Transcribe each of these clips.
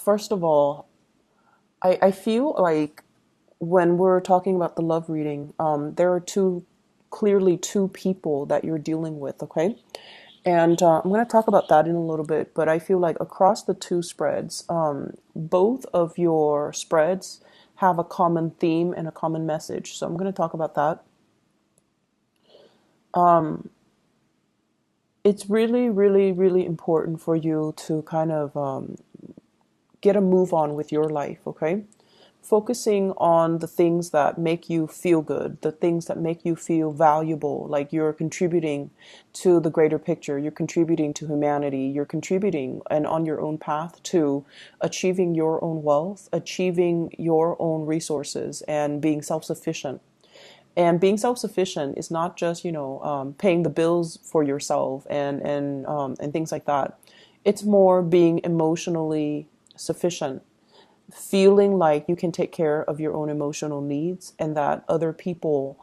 First of all, I feel like when we're talking about the love reading, there are clearly two people that you're dealing with, okay? And I'm going to talk about that in a little bit, but I feel like across the two spreads, both of your spreads have a common theme and a common message. So I'm going to talk about that. It's really, really, really important for you to kind of get a move on with your life, okay? Focusing on the things that make you feel good, the things that make you feel valuable, like you're contributing to the greater picture, you're contributing to humanity, you're contributing and on your own path to achieving your own wealth, achieving your own resources, and being self-sufficient. And being self-sufficient is not just, paying the bills for yourself and things like that. It's more being emotionally sufficient, feeling like you can take care of your own emotional needs and that other people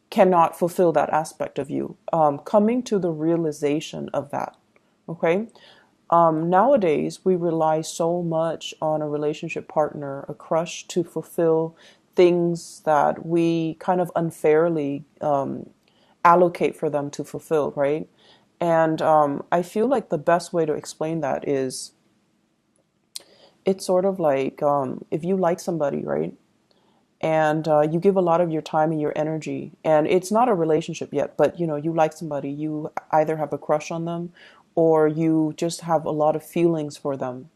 cannot fulfill that aspect of you. Coming to the realization of that, okay? Nowadays, we rely so much on a relationship partner, a crush, to fulfill things that we kind of unfairly allocate for them to fulfill, right? And I feel like the best way to explain that is it's sort of like if you like somebody, right? And you give a lot of your time and your energy, and it's not a relationship yet, but you like somebody, you either have a crush on them or you just have a lot of feelings for them.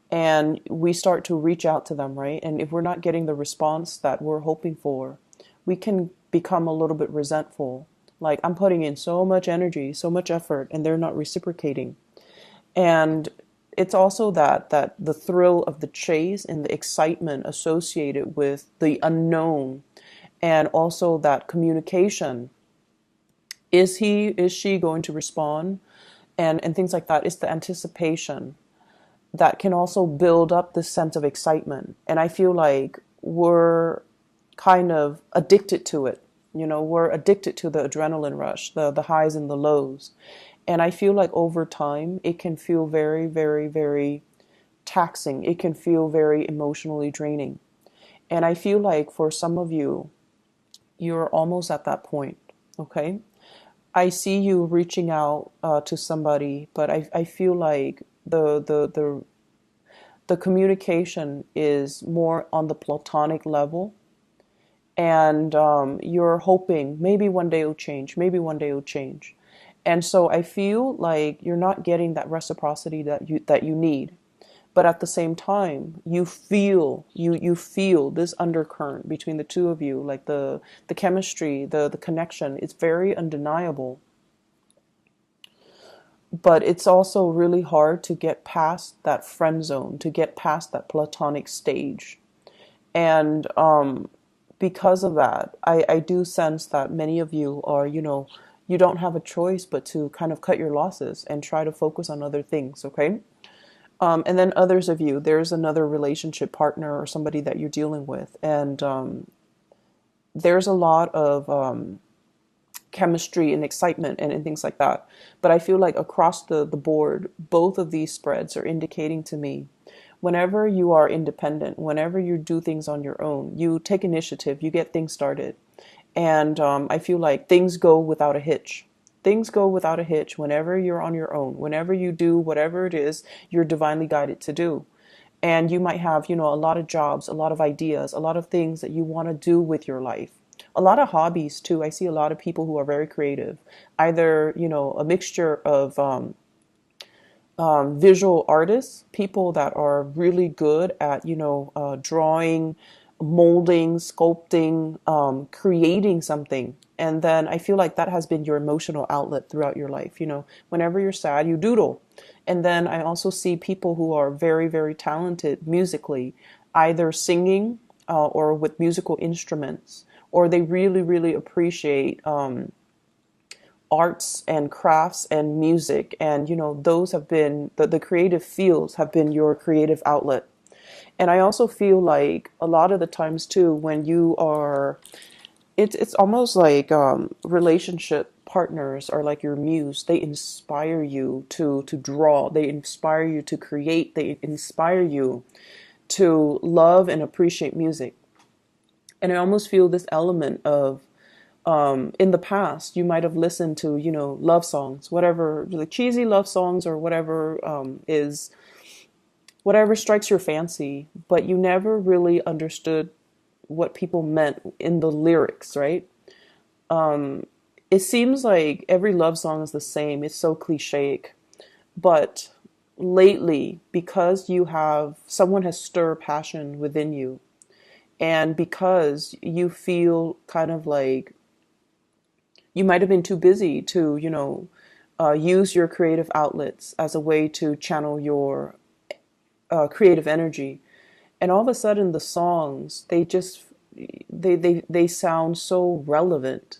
And we start to reach out to them, right? And if we're not getting the response that we're hoping for, we can become a little bit resentful. Like, I'm putting in so much energy, so much effort, and they're not reciprocating. And it's also that the thrill of the chase and the excitement associated with the unknown, and also that communication. Is she going to respond? And things like that. It's the anticipation that can also build up this sense of excitement. And I feel like we're kind of addicted to it. We're addicted to the adrenaline rush, the highs and the lows. And I feel like over time, it can feel very, very, very taxing. It can feel very emotionally draining. And I feel like for some of you, you're almost at that point, okay? I see you reaching out to somebody, but I feel like the communication is more on the platonic level, and you're hoping maybe one day it'll change, maybe one day it'll change. And so I feel like you're not getting that reciprocity that you need. But at the same time, you feel this undercurrent between the two of you, like the chemistry, the connection. It's very undeniable. But it's also really hard to get past that friend zone, to get past that platonic stage. And because of that, I do sense that many of you are, you don't have a choice but to kind of cut your losses and try to focus on other things, okay? And then others of you, there's another relationship partner or somebody that you're dealing with, and there's a lot of chemistry and excitement and things like that. But I feel like across the board, both of these spreads are indicating to me whenever you are independent, whenever you do things on your own, you take initiative, you get things started. And I feel like things go without a hitch. Things go without a hitch whenever you're on your own, whenever you do whatever it is you're divinely guided to do. And you might have, a lot of jobs, a lot of ideas, a lot of things that you want to do with your life. A lot of hobbies too. I see a lot of people who are very creative, either, a mixture of visual artists, people that are really good at, drawing, molding, sculpting, creating something. And then I feel like that has been your emotional outlet throughout your life. Whenever you're sad, you doodle. And then I also see people who are very, very talented musically, either singing or with musical instruments, or they really, really appreciate arts and crafts and music. And, those have been, the creative fields have been your creative outlet. And I also feel like a lot of the times too, when you are it's almost like relationship partners are like your muse. They inspire you to draw. They inspire you to create. They inspire you to love and appreciate music. And I almost feel this element of in the past you might have listened to, you know, love songs, whatever, like cheesy love songs or whatever is whatever strikes your fancy, but you never really understood what people meant in the lyrics, right? It seems like every love song is the same. It's so cliche. But lately, because you have someone has stirred passion within you, and because you feel kind of like you might have been too busy to, you know, use your creative outlets as a way to channel your creative energy, and all of a sudden the songs they sound so relevant,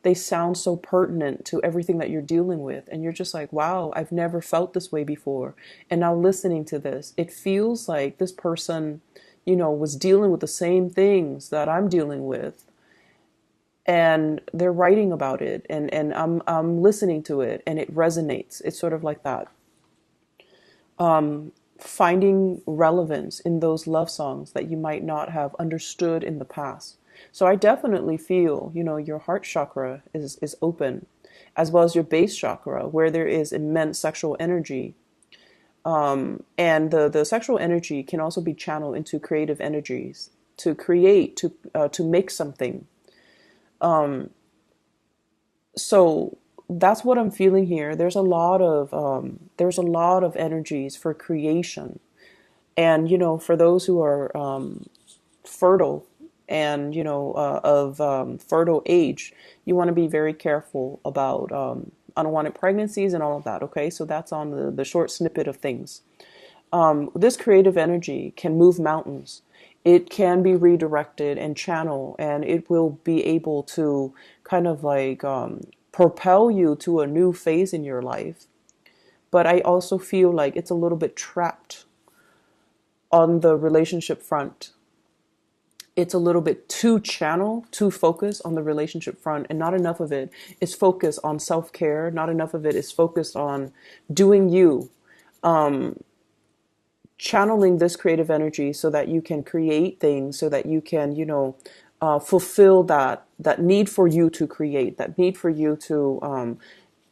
they sound so pertinent to everything that you're dealing with, and you're just like, wow, I've never felt this way before. And now listening to this, it feels like this person, you know, was dealing with the same things that I'm dealing with, and they're writing about it, and I'm listening to it and it resonates. It's sort of like that. Finding relevance in those love songs that you might not have understood in the past. So I definitely feel, you know, your heart chakra is open, as well as your base chakra, where there is immense sexual energy. And the sexual energy can also be channeled into creative energies to create, to make something. So that's what I'm feeling here. There's a lot of energies for creation, and you know, for those who are fertile and you know of fertile age, you want to be very careful about unwanted pregnancies and all of that. Okay, so that's on the short snippet of things. This creative energy can move mountains. It can be redirected and channeled, and it will be able to kind of like propel you to a new phase in your life. But I also feel like it's a little bit trapped on the relationship front. It's a little bit too channel, too focused on the relationship front, and not enough of it is focused on self-care. Not enough of it is focused on doing you. Channeling this creative energy so that you can create things, so that you can, you know, fulfill that need for you to create, that need for you to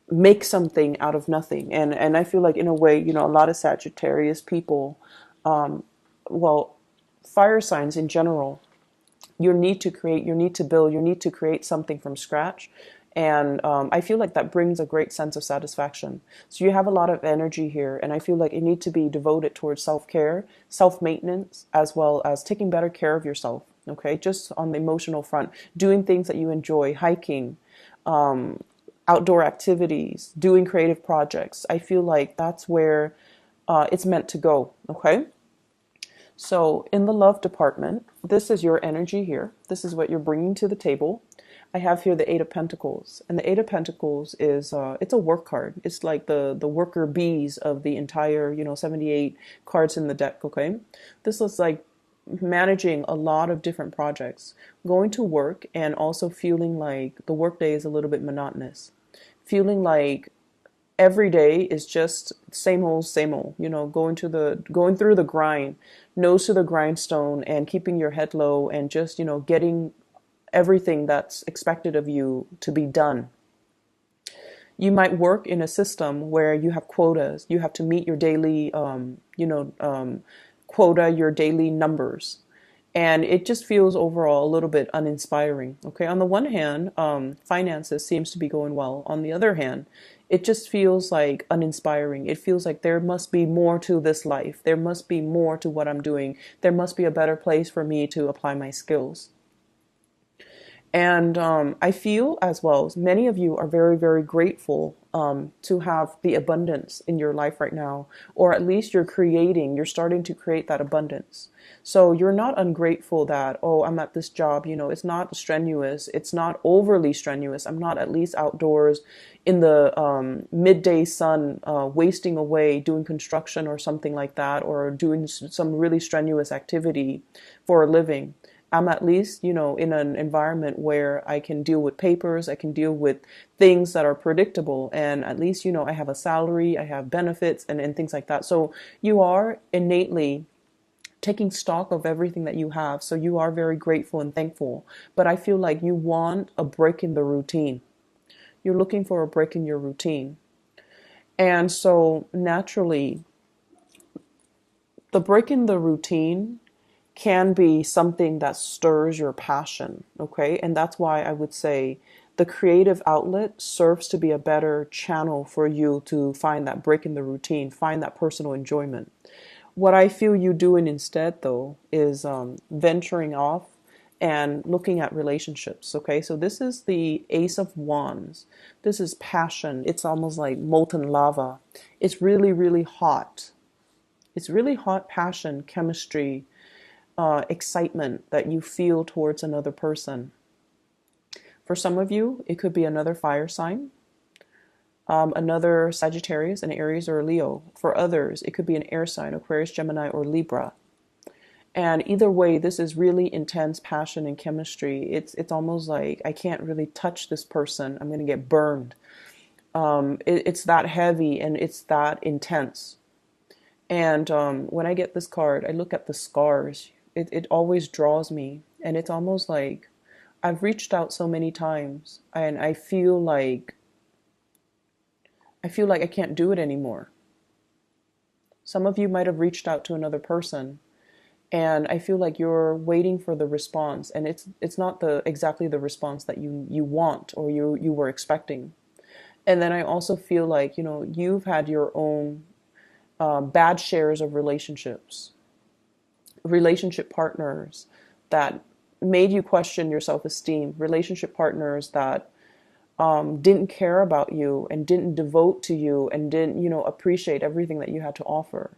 make something out of nothing. And I feel like in a way, you know, a lot of Sagittarius people, well, fire signs in general, your need to create, your need to build, your need to create something from scratch. And I feel like that brings a great sense of satisfaction. So you have a lot of energy here, and I feel like it needs to be devoted towards self-care, self-maintenance, as well as taking better care of yourself. Okay, just on the emotional front, doing things that you enjoy, hiking, outdoor activities, doing creative projects. I feel like that's where it's meant to go. Okay. So in the love department, this is your energy here. This is what you're bringing to the table. I have here the Eight of Pentacles, and the Eight of Pentacles is it's a work card. It's like the worker bees of the entire, you know, 78 cards in the deck. Okay, this is like managing a lot of different projects, going to work, and also feeling like the workday is a little bit monotonous, feeling like every day is just same old, you know, going through the grind, nose to the grindstone, and keeping your head low, and just, you know, getting everything that's expected of you to be done. You might work in a system where you have quotas. You have to meet your daily, quota, your daily numbers. And it just feels overall a little bit uninspiring. Okay, on the one hand, finances seems to be going well. On the other hand, it just feels like uninspiring. It feels like there must be more to this life. There must be more to what I'm doing. There must be a better place for me to apply my skills. And I feel as well, as many of you are very, very grateful to have the abundance in your life right now, or at least you're starting to create that abundance. So you're not ungrateful that, oh, I'm at this job, you know, it's not strenuous, it's not overly strenuous. I'm not at least outdoors in the midday sun, wasting away doing construction or something like that, or doing some really strenuous activity for a living. I'm at least, in an environment where I can deal with papers, I can deal with things that are predictable. And at least, I have a salary, I have benefits and things like that. So you are innately taking stock of everything that you have. So you are very grateful and thankful. But I feel like you want a break in the routine. You're looking for a break in your routine. And so naturally, the break in the routine can be something that stirs your passion, okay? And that's why I would say the creative outlet serves to be a better channel for you to find that break in the routine, find that personal enjoyment. What I feel you doing instead, though, is venturing off and looking at relationships, okay? So this is the Ace of Wands. This is passion. It's almost like molten lava. It's really, really hot. It's really hot passion, chemistry, excitement that you feel towards another person. For some of you, it could be another fire sign, another Sagittarius, an Aries, or a Leo. For others, it could be an air sign, Aquarius, Gemini, or Libra. And either way, this is really intense passion and chemistry. It's almost like I can't really touch this person. I'm going to get burned. It's that heavy and it's that intense. And when I get this card, I look at the scars. It always draws me. And it's almost like I've reached out so many times and I feel like I can't do it anymore. Some of you might have reached out to another person and I feel like you're waiting for the response, and it's not exactly the response that you want or you were expecting. And then I also feel like, you've had your own bad shares of relationship partners that made you question your self-esteem, relationship partners that didn't care about you and didn't devote to you and didn't, appreciate everything that you had to offer.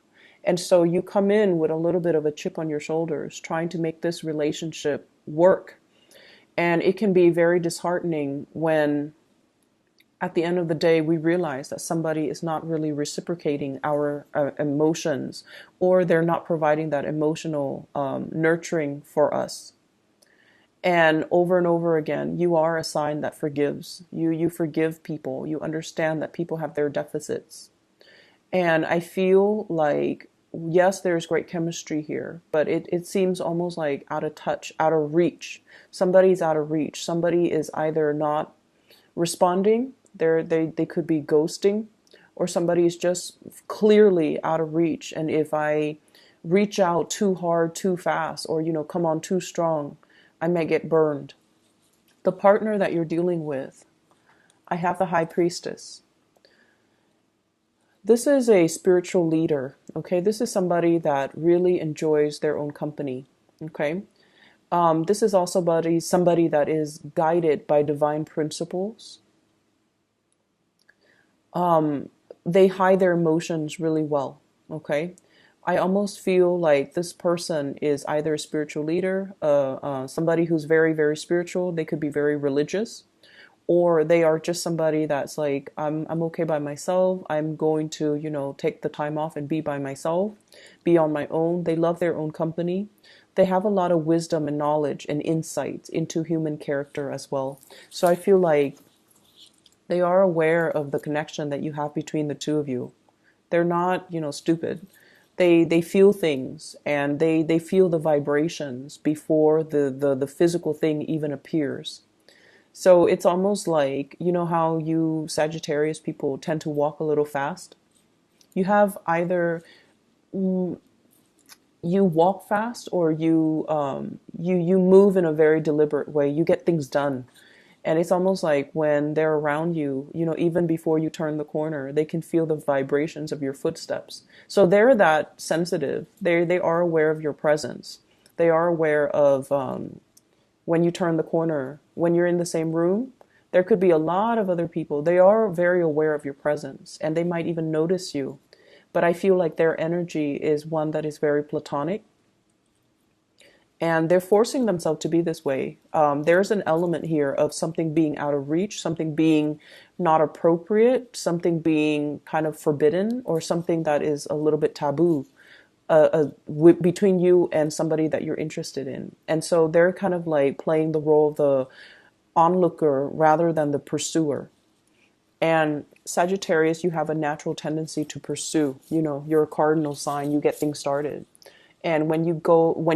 And so you come in with a little bit of a chip on your shoulders, trying to make this relationship work. And it can be very disheartening when at the end of the day, we realize that somebody is not really reciprocating our emotions, or they're not providing that emotional nurturing for us. And over again, you are a sign that forgives. You forgive people. You understand that people have their deficits. And I feel like, yes, there's great chemistry here, but it seems almost like out of touch, out of reach. Somebody's out of reach. Somebody is either not responding, they could be ghosting, or somebody is just clearly out of reach. And if I reach out too hard, too fast, or, come on too strong, I may get burned. The partner that you're dealing with, I have the High Priestess. This is a spiritual leader, okay? This is somebody that really enjoys their own company, okay? This is also somebody that is guided by divine principles. They hide their emotions really well, okay? I almost feel like this person is either a spiritual leader, somebody who's very, very spiritual. They could be very religious, or they are just somebody that's like, I'm okay by myself. I'm going to, take the time off and be by myself, be on my own. They love their own company. They have a lot of wisdom and knowledge and insight into human character as well. So I feel like they are aware of the connection that you have between the two of you. They're not, stupid. They feel things, and they feel the vibrations before the physical thing even appears. So it's almost like, how you Sagittarius people tend to walk a little fast. You have either you walk fast, or you move in a very deliberate way. You get things done. And it's almost like when they're around you, even before you turn the corner, they can feel the vibrations of your footsteps. So they're that sensitive. They are aware of your presence. They are aware of when you turn the corner, when you're in the same room, there could be a lot of other people. They are very aware of your presence, and they might even notice you. But I feel like their energy is one that is very platonic. And they're forcing themselves to be this way. There's an element here of something being out of reach, something being not appropriate, something being kind of forbidden, or something that is a little bit taboo. between you and somebody that you're interested in. And so they're kind of like playing the role of the onlooker rather than the pursuer. And Sagittarius, you have a natural tendency to pursue. You're a cardinal sign, you get things started. And when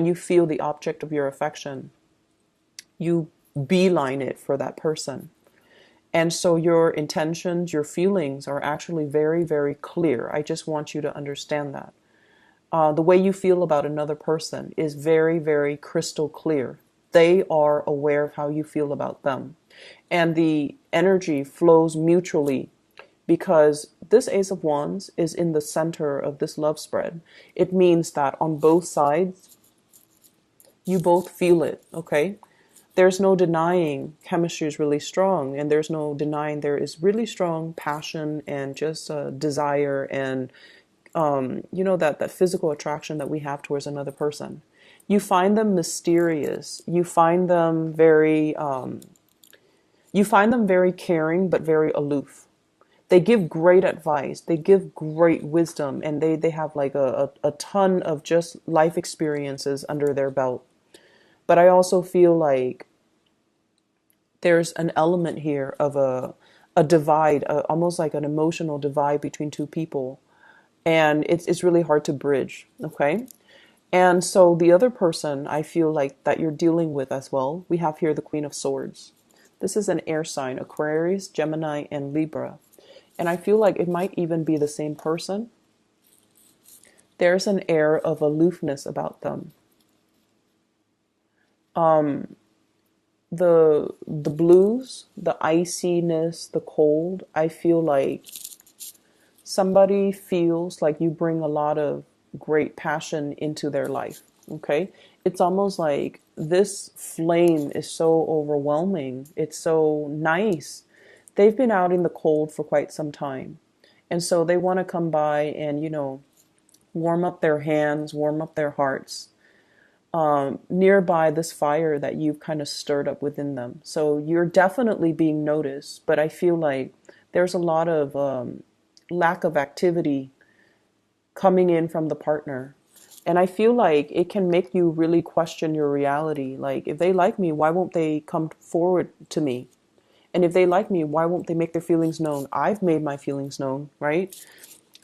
you feel the object of your affection, you beeline it for that person. And so your intentions, your feelings are actually very, very clear. I just want you to understand that. The way you feel about another person is very, very crystal clear. They are aware of how you feel about them. And the energy flows mutually because this Ace of Wands is in the center of this love spread. It means that on both sides, you both feel it, okay? There's no denying chemistry is really strong, and there's no denying there is really strong passion and just desire and that physical attraction that we have towards another person. You find them mysterious. You find them very caring, but very aloof. They give great advice. They give great wisdom, and they have like a ton of just life experiences under their belt. But I also feel like there's an element here of a divide, almost like an emotional divide between two people. And it's really hard to bridge, okay? And so the other person I feel like that you're dealing with as well, we have here the Queen of Swords. This is an air sign, Aquarius, Gemini, and Libra. And I feel like it might even be the same person. There's an air of aloofness about them. The blues, the iciness, the cold, I feel like somebody feels like you bring a lot of great passion into their life, okay? It's almost like this flame is so overwhelming. It's so nice. They've been out in the cold for quite some time. And so they want to come by and, warm up their hands, warm up their hearts, nearby this fire that you've kind of stirred up within them. So you're definitely being noticed, but I feel like there's a lot of lack of activity coming in from the partner. And I feel like it can make you really question your reality. Like, if they like me, why won't they come forward to me? And if they like me, why won't they make their feelings known? I've made my feelings known, right?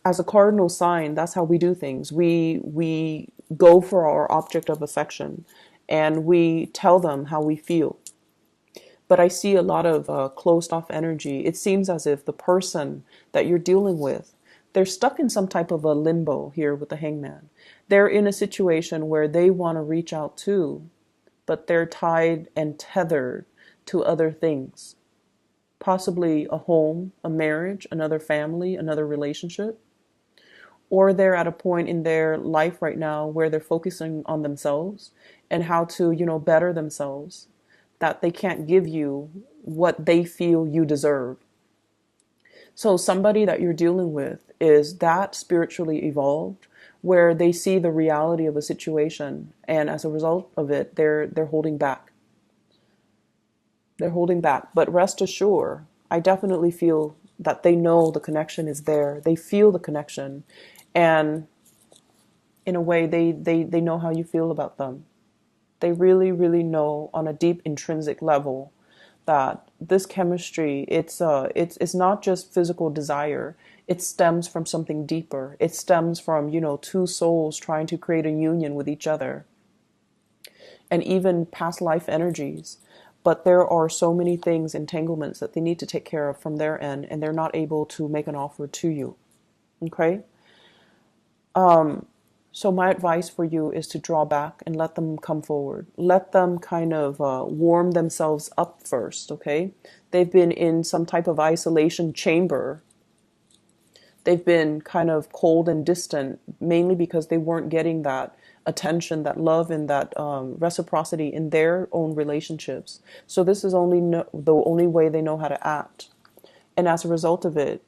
As a cardinal sign, that's how we do things. We go for our object of affection and we tell them how we feel. But I see a lot of closed off energy. It seems as if the person that you're dealing with, they're stuck in some type of a limbo here with the Hangman. They're in a situation where they want to reach out too, but they're tied and tethered to other things. Possibly a home, a marriage, another family, another relationship. Or they're at a point in their life right now where they're focusing on themselves and how to, better themselves, that they can't give you what they feel you deserve. So somebody that you're dealing with is that spiritually evolved where they see the reality of a situation, and as a result of it, they're holding back. They're holding back. But rest assured, I definitely feel that they know the connection is there. They feel the connection. And in a way, they know how you feel about them. They really, really know on a deep intrinsic level that this chemistry, it's not just physical desire. It stems from something deeper. It stems from, two souls trying to create a union with each other. And even past life energies. But there are so many things, entanglements that they need to take care of from their end, and they're not able to make an offer to you. Okay? So my advice for you is to draw back and let them come forward. Let them kind of warm themselves up first, okay? They've been in some type of isolation chamber. They've been kind of cold and distant, mainly because they weren't getting that attention, that love, and that reciprocity in their own relationships. So this is the only way they know how to act. And as a result of it,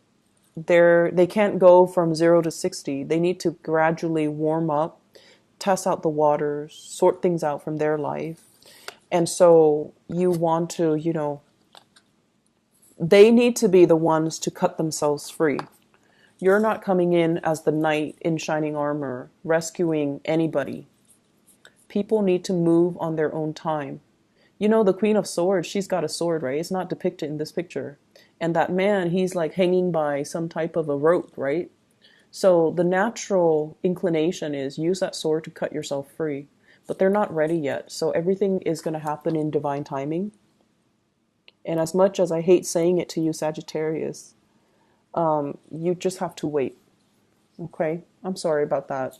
they can't go from 0 to 60. They need to gradually warm up, test out the waters, sort things out from their life. And so you want to, they need to be the ones to cut themselves free. You're not coming in as the knight in shining armor, rescuing anybody. People need to move on their own time. You know, the Queen of Swords, she's got a sword, right? It's not depicted in this picture. And that man, he's like hanging by some type of a rope, right? So the natural inclination is use that sword to cut yourself free. But they're not ready yet. So everything is going to happen in divine timing. And as much as I hate saying it to you, Sagittarius, you just have to wait. Okay? I'm sorry about that.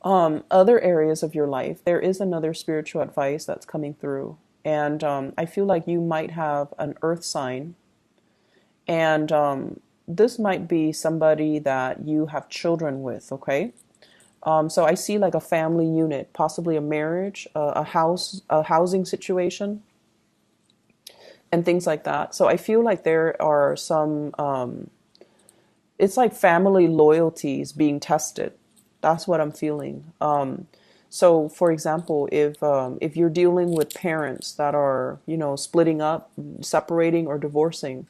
Other areas of your life, there is another spiritual advice that's coming through. And I feel like you might have an earth sign. And this might be somebody that you have children with, okay? So I see like a family unit, possibly a marriage, a housing situation, and things like that. So I feel like there are some, it's like family loyalties being tested. That's what I'm feeling. So, for example, if you're dealing with parents that are, you know, splitting up, separating, or divorcing,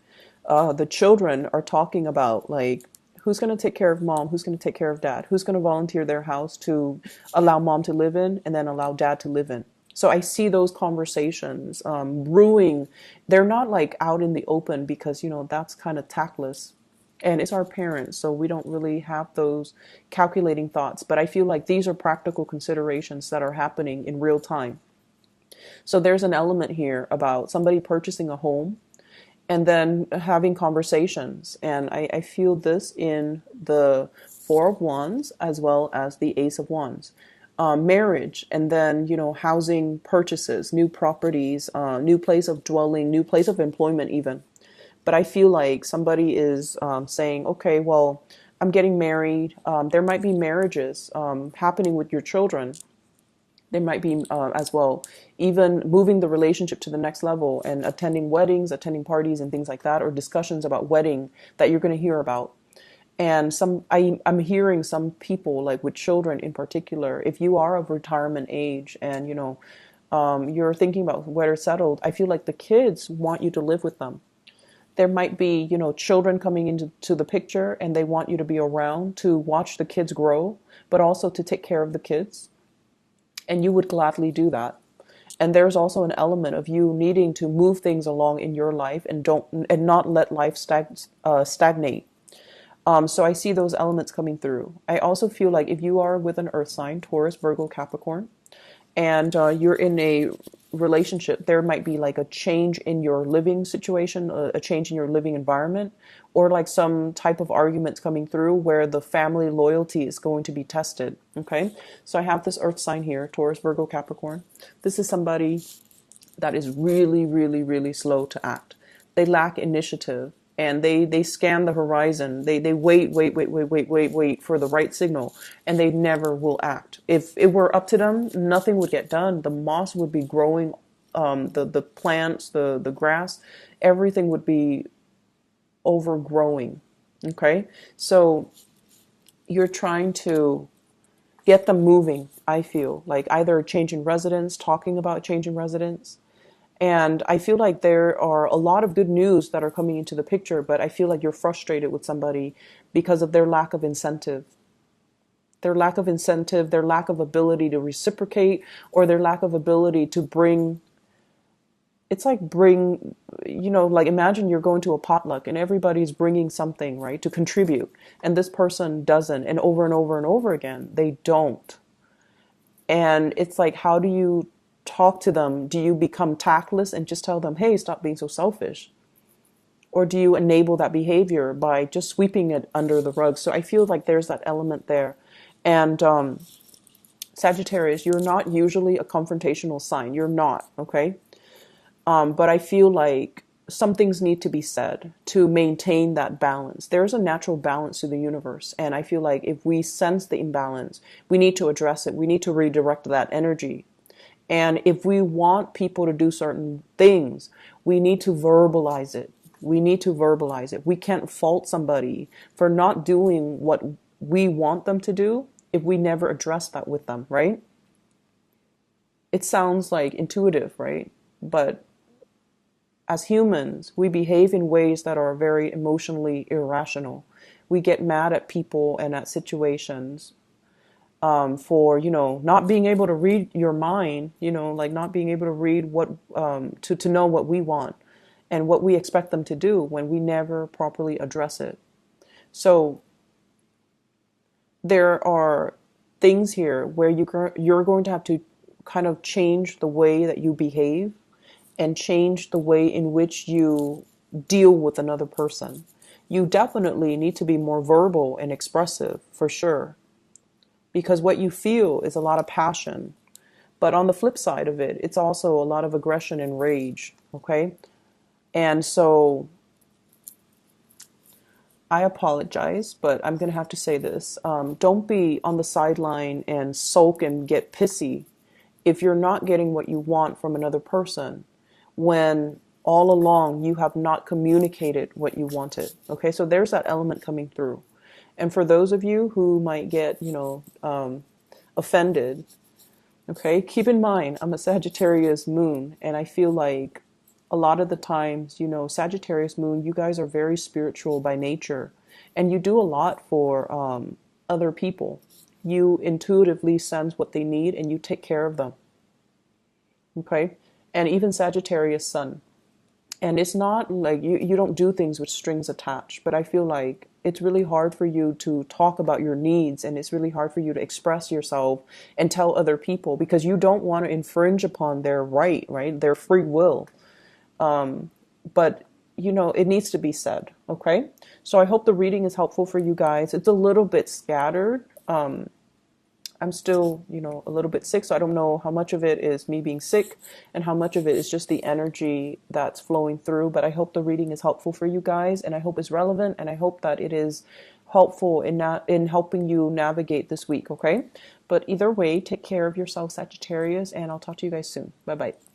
the children are talking about like who's going to take care of mom, who's going to take care of dad, who's going to volunteer their house to allow mom to live in and then allow dad to live in. So I see those conversations brewing. They're not like out in the open because, you know, that's kind of tactless. And it's our parents, so we don't really have those calculating thoughts. But I feel like these are practical considerations that are happening in real time. So there's an element here about somebody purchasing a home and then having conversations. And I feel this in the Four of Wands as well as the Ace of Wands. Marriage, and then, you know, housing purchases, new properties, new place of dwelling, new place of employment even. But I feel like somebody is saying, okay, well, I'm getting married. There might be marriages happening with your children. There might be as well, even moving the relationship to the next level and attending weddings, attending parties and things like that, or discussions about wedding that you're going to hear about. And I'm hearing some people, like with children in particular, if you are of retirement age and, you know, you're thinking about where it's settled, I feel like the kids want you to live with them. There might be, you know, children coming into the picture and they want you to be around to watch the kids grow, but also to take care of the kids. And you would gladly do that. And there's also an element of you needing to move things along in your life and not let life stagnate. So I see those elements coming through. I also feel like if you are with an earth sign, Taurus, Virgo, Capricorn, and you're in a relationship, there might be like a change in your living situation, a change in your living environment, or like some type of arguments coming through where the family loyalty is going to be tested. Okay. So I have this earth sign here, Taurus, Virgo, Capricorn. This is somebody that is really, really, really slow to act. They lack initiative. And they scan the horizon. They wait for the right signal, and they never will act. If it were up to them, nothing would get done. The moss would be growing, the plants, the grass, everything would be overgrowing. Okay, so you're trying to get them moving. I feel like either changing residence, talking about changing residence. And I feel like there are a lot of good news that are coming into the picture, but I feel like you're frustrated with somebody because of their lack of incentive. Their lack of incentive, their lack of ability to reciprocate, or their lack of ability to bring, you know, like imagine you're going to a potluck and everybody's bringing something, right, to contribute. And this person doesn't, and over and over again, they don't. And it's like, how do you talk to them? Do you become tactless and just tell them, hey, stop being so selfish? Or do you enable that behavior by just sweeping it under the rug? So I feel like there's that element there. And Sagittarius, you're not usually a confrontational sign. You're not, okay? But I feel like some things need to be said to maintain that balance. There's a natural balance to the universe. And I feel like if we sense the imbalance, we need to address it. We need to redirect that energy. And if we want people to do certain things, we need to verbalize it. We need to verbalize it. We can't fault somebody for not doing what we want them to do if we never address that with them, right? It sounds like intuitive, right? But as humans, we behave in ways that are very emotionally irrational. we get mad at people and at situations for, not being able to read your mind, like not being able to read what, to know what we want and what we expect them to do when we never properly address it. So there are things here where you're going to have to kind of change the way that you behave and change the way in which you deal with another person. You definitely need to be more verbal and expressive, for sure, because what you feel is a lot of passion. But on the flip side of it, it's also a lot of aggression and rage, okay? And so I apologize, but I'm going to have to say this. Don't be on the sideline and sulk and get pissy if you're not getting what you want from another person when all along you have not communicated what you wanted. Okay, so there's that element coming through. And for those of you who might get, offended, okay, keep in mind, I'm a Sagittarius moon, and I feel like a lot of the times, Sagittarius moon, you guys are very spiritual by nature, and you do a lot for other people. You intuitively sense what they need, and you take care of them. Okay, and even Sagittarius sun. And it's not like you don't do things with strings attached, but I feel like it's really hard for you to talk about your needs, and it's really hard for you to express yourself and tell other people because you don't want to infringe upon their right, their free will. But it needs to be said. Okay. So I hope the reading is helpful for you guys. It's a little bit scattered. I'm still, a little bit sick, so I don't know how much of it is me being sick and how much of it is just the energy that's flowing through. But I hope the reading is helpful for you guys, and I hope it's relevant, and I hope that it is helpful in helping you navigate this week. Okay. But either way, take care of yourself, Sagittarius, and I'll talk to you guys soon. Bye bye.